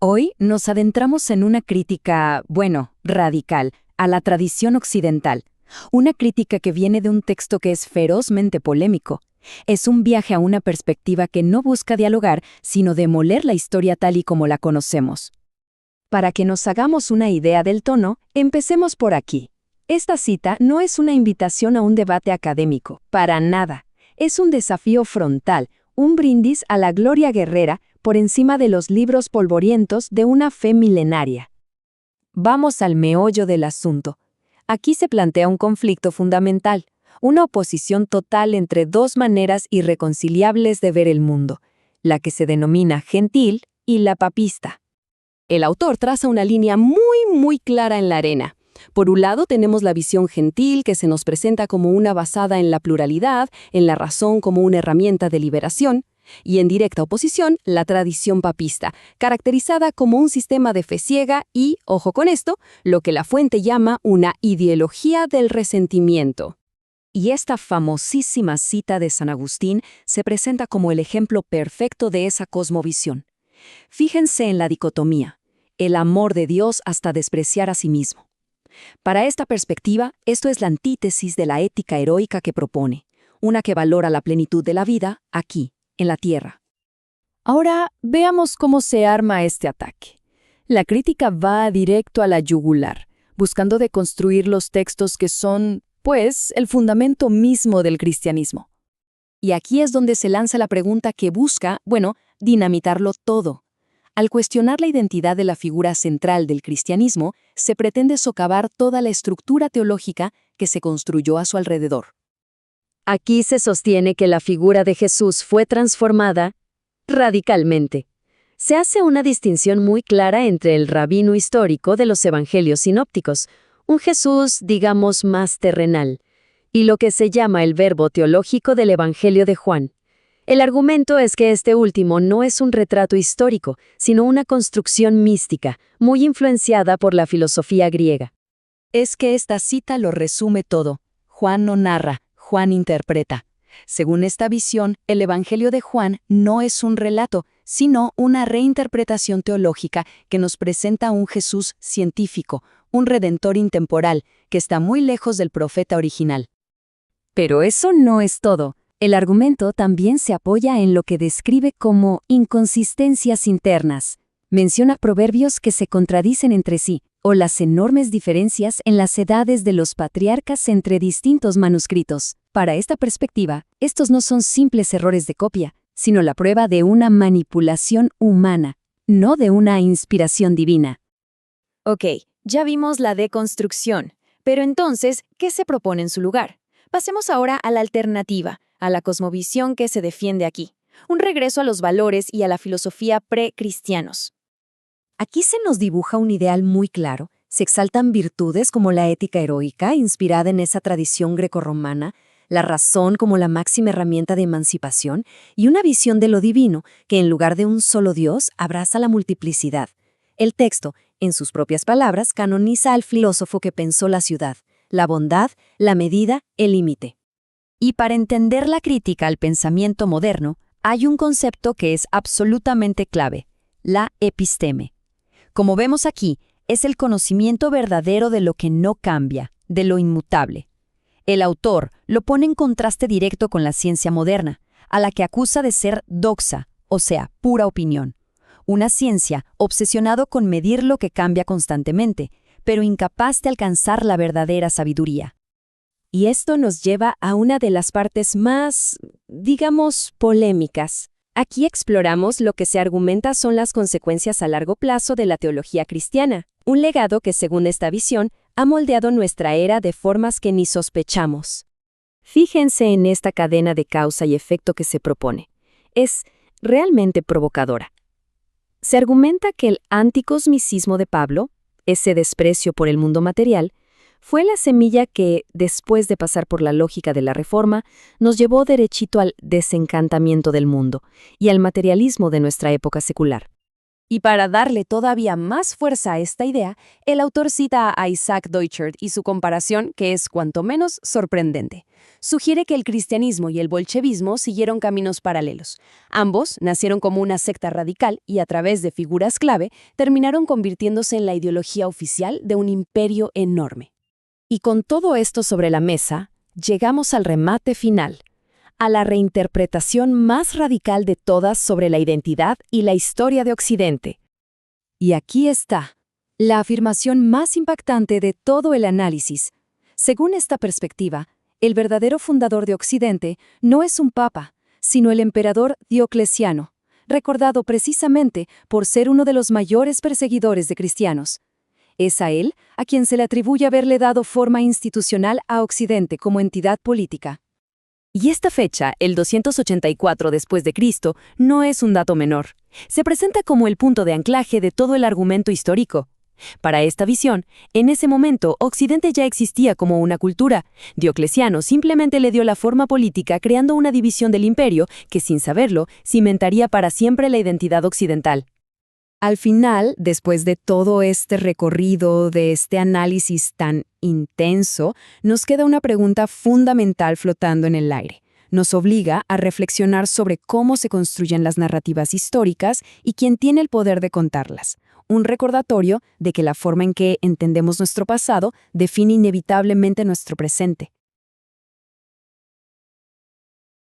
Hoy nos adentramos en una crítica, radical, a la tradición occidental. Una crítica que viene de un texto que es ferozmente polémico. Es un viaje a una perspectiva que no busca dialogar, sino demoler la historia tal y como la conocemos. Para que nos hagamos una idea del tono, empecemos por aquí. Esta cita no es una invitación a un debate académico, para nada. Es un desafío frontal, un brindis a la gloria guerrera por encima de los libros polvorientos de una fe milenaria. Vamos al meollo del asunto. Aquí se plantea un conflicto fundamental, una oposición total entre dos maneras irreconciliables de ver el mundo, la que se denomina gentil y la papista. El autor traza una línea muy clara en la arena. Por un lado tenemos la visión gentil que se nos presenta como una basada en la pluralidad, en la razón como una herramienta de liberación, y en directa oposición la tradición papista, caracterizada como un sistema de fe ciega y, ojo con esto, lo que la fuente llama una ideología del resentimiento. Y esta famosísima cita de San Agustín se presenta como el ejemplo perfecto de esa cosmovisión. Fíjense en la dicotomía, el amor de Dios hasta despreciar a sí mismo. Para esta perspectiva, esto es la antítesis de la ética heroica que propone, una que valora la plenitud de la vida aquí, en la tierra. Ahora veamos cómo se arma este ataque. La crítica va directo a la yugular, buscando deconstruir los textos que son, el fundamento mismo del cristianismo. Y aquí es donde se lanza la pregunta que busca, dinamitarlo todo. Al cuestionar la identidad de la figura central del cristianismo, se pretende socavar toda la estructura teológica que se construyó a su alrededor. Aquí se sostiene que la figura de Jesús fue transformada radicalmente. Se hace una distinción muy clara entre el rabino histórico de los evangelios sinópticos, un Jesús, digamos, más terrenal, y lo que se llama el verbo teológico del Evangelio de Juan. El argumento es que este último no es un retrato histórico, sino una construcción mística, muy influenciada por la filosofía griega. Es que esta cita lo resume todo. Juan no narra, Juan interpreta. Según esta visión, el Evangelio de Juan no es un relato, sino una reinterpretación teológica que nos presenta a un Jesús científico, un redentor intemporal, que está muy lejos del profeta original. Pero eso no es todo. El argumento también se apoya en lo que describe como inconsistencias internas. Menciona proverbios que se contradicen entre sí, o las enormes diferencias en las edades de los patriarcas entre distintos manuscritos. Para esta perspectiva, estos no son simples errores de copia, sino la prueba de una manipulación humana, no de una inspiración divina. Ok, ya vimos la deconstrucción, pero entonces, ¿qué se propone en su lugar? Pasemos ahora a la alternativa, a la cosmovisión que se defiende aquí, un regreso a los valores y a la filosofía precristianos. Aquí se nos dibuja un ideal muy claro, se exaltan virtudes como la ética heroica, inspirada en esa tradición grecorromana, la razón como la máxima herramienta de emancipación y una visión de lo divino que en lugar de un solo Dios abraza la multiplicidad. El texto, en sus propias palabras, canoniza al filósofo que pensó la ciudad, la bondad, la medida, el límite. Y para entender la crítica al pensamiento moderno, hay un concepto que es absolutamente clave, la episteme. Como vemos aquí, es el conocimiento verdadero de lo que no cambia, de lo inmutable. El autor lo pone en contraste directo con la ciencia moderna, a la que acusa de ser doxa, o sea, pura opinión. Una ciencia obsesionado con medir lo que cambia constantemente, pero incapaz de alcanzar la verdadera sabiduría. Y esto nos lleva a una de las partes más, polémicas. Aquí exploramos lo que se argumenta son las consecuencias a largo plazo de la teología cristiana, un legado que, según esta visión, ha moldeado nuestra era de formas que ni sospechamos. Fíjense en esta cadena de causa y efecto que se propone. Es realmente provocadora. Se argumenta que el anticosmicismo de Pablo, ese desprecio por el mundo material, fue la semilla que, después de pasar por la lógica de la Reforma, nos llevó derechito al desencantamiento del mundo y al materialismo de nuestra época secular. Y para darle todavía más fuerza a esta idea, el autor cita a Isaac Deutscher y su comparación, que es cuanto menos sorprendente. Sugiere que el cristianismo y el bolchevismo siguieron caminos paralelos. Ambos nacieron como una secta radical y a través de figuras clave terminaron convirtiéndose en la ideología oficial de un imperio enorme. Y con todo esto sobre la mesa, llegamos al remate final, a la reinterpretación más radical de todas sobre la identidad y la historia de Occidente. Y aquí está, la afirmación más impactante de todo el análisis. Según esta perspectiva, el verdadero fundador de Occidente no es un papa, sino el emperador Diocleciano, recordado precisamente por ser uno de los mayores perseguidores de cristianos. Es a él a quien se le atribuye haberle dado forma institucional a Occidente como entidad política. Y esta fecha, el 284 después de Cristo, no es un dato menor. Se presenta como el punto de anclaje de todo el argumento histórico. Para esta visión, en ese momento, Occidente ya existía como una cultura. Diocleciano simplemente le dio la forma política creando una división del imperio que, sin saberlo, cimentaría para siempre la identidad occidental. Al final, después de todo este recorrido, de este análisis tan intenso, nos queda una pregunta fundamental flotando en el aire. Nos obliga a reflexionar sobre cómo se construyen las narrativas históricas y quién tiene el poder de contarlas. Un recordatorio de que la forma en que entendemos nuestro pasado define inevitablemente nuestro presente.